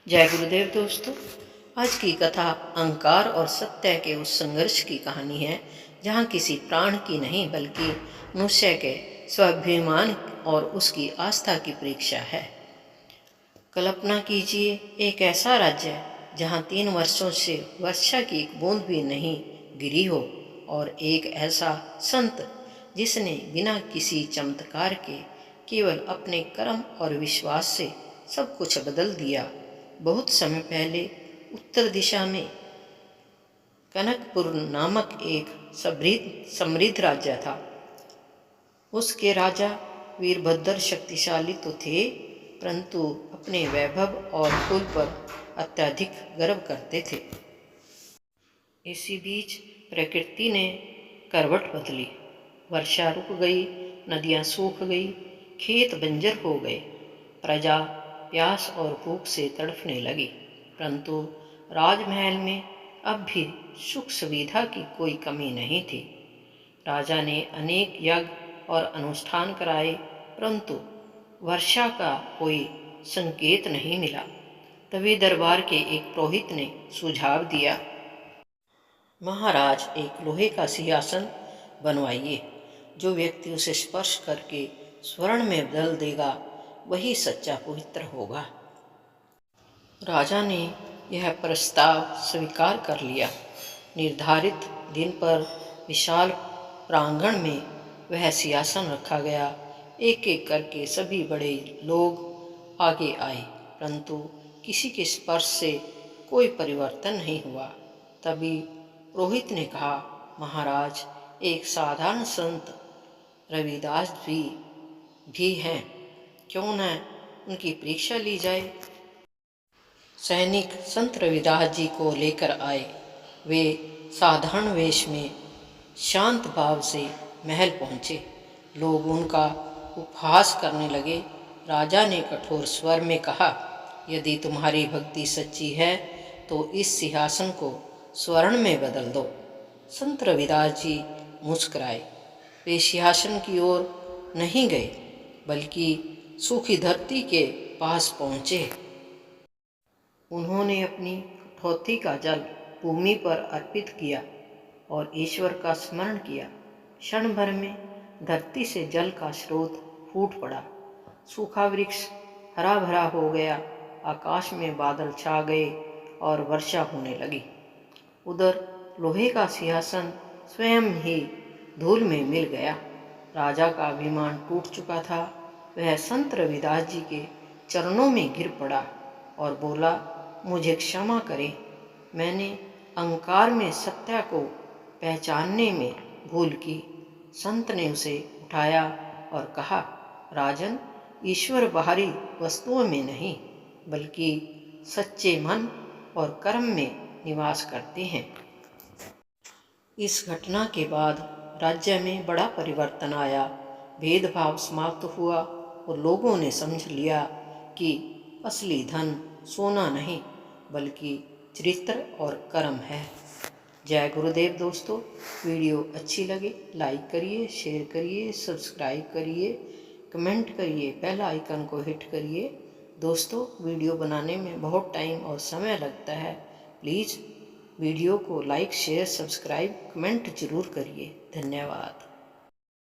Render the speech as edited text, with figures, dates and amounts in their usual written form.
जय गुरुदेव दोस्तों। आज की कथा अहंकार और सत्य के उस संघर्ष की कहानी है जहाँ किसी प्राण की नहीं बल्कि मनुष्य के स्वाभिमान और उसकी आस्था की परीक्षा है। कल्पना कीजिए एक ऐसा राज्य जहाँ 3 वर्षों से वर्षा की एक बूंद भी नहीं गिरी हो और एक ऐसा संत जिसने बिना किसी चमत्कार के केवल अपने कर्म और विश्वास से सब कुछ बदल दिया। बहुत समय पहले उत्तर दिशा में कनकपुर नामक एक समृद्ध राज्य था। उसके राजा वीरभद्र शक्तिशाली तो थे, परंतु अपने वैभव और कुल पर अत्यधिक गर्व करते थे। इसी बीच प्रकृति ने करवट बदली। वर्षा रुक गई, नदियां सूख गई, खेत बंजर हो गए, प्रजा प्यास और भूख से तड़फने लगी। परंतु राजमहल में अब भी सुख सुविधा की कोई कमी नहीं थी। राजा ने अनेक यज्ञ और अनुष्ठान कराए, परंतु वर्षा का कोई संकेत नहीं मिला। तभी दरबार के एक पुरोहित ने सुझाव दिया, महाराज, एक लोहे का सिंहासन बनवाइए। जो व्यक्ति उसे स्पर्श करके स्वर्ण में बदल देगा वही सच्चा पवित्र होगा। राजा ने यह प्रस्ताव स्वीकार कर लिया। निर्धारित दिन पर विशाल प्रांगण में वह सिंहासन रखा गया। एक एक करके सभी बड़े लोग आगे आए, परंतु किसी के स्पर्श से कोई परिवर्तन नहीं हुआ। तभी पुरोहित ने कहा, महाराज, एक साधारण संत रविदास भी हैं, क्यों न उनकी परीक्षा ली जाए। सैनिक संत रविदास जी को लेकर आए। वे साधारण वेश में शांत भाव से महल पहुँचे। लोग उनका उपहास करने लगे। राजा ने कठोर स्वर में कहा, यदि तुम्हारी भक्ति सच्ची है तो इस सिंहासन को स्वर्ण में बदल दो। संत रविदास जी मुस्कुराए। वे सिंहासन की ओर नहीं गए, बल्कि सूखी धरती के पास पहुँचे। उन्होंने अपनी कठौती का जल भूमि पर अर्पित किया और ईश्वर का स्मरण किया। क्षण भर में धरती से जल का स्रोत फूट पड़ा। सूखा वृक्ष हरा भरा हो गया। आकाश में बादल छा गए और वर्षा होने लगी। उधर लोहे का सिंहासन स्वयं ही धूल में मिल गया। राजा का अभिमान टूट चुका था। वह संत रविदास जी के चरणों में गिर पड़ा और बोला, मुझे क्षमा करें, मैंने अहंकार में सत्य को पहचानने में भूल की। संत ने उसे उठाया और कहा, राजन, ईश्वर बाहरी वस्तुओं में नहीं बल्कि सच्चे मन और कर्म में निवास करते हैं। इस घटना के बाद राज्य में बड़ा परिवर्तन आया। भेदभाव समाप्त हुआ और लोगों ने समझ लिया कि असली धन सोना नहीं बल्कि चरित्र और कर्म है। जय गुरुदेव दोस्तों। वीडियो अच्छी लगे लाइक करिए, शेयर करिए, सब्सक्राइब करिए, कमेंट करिए, बेल आइकन को हिट करिए। दोस्तों, वीडियो बनाने में बहुत टाइम और समय लगता है। प्लीज़ वीडियो को लाइक, शेयर, सब्सक्राइब, कमेंट जरूर करिए। धन्यवाद।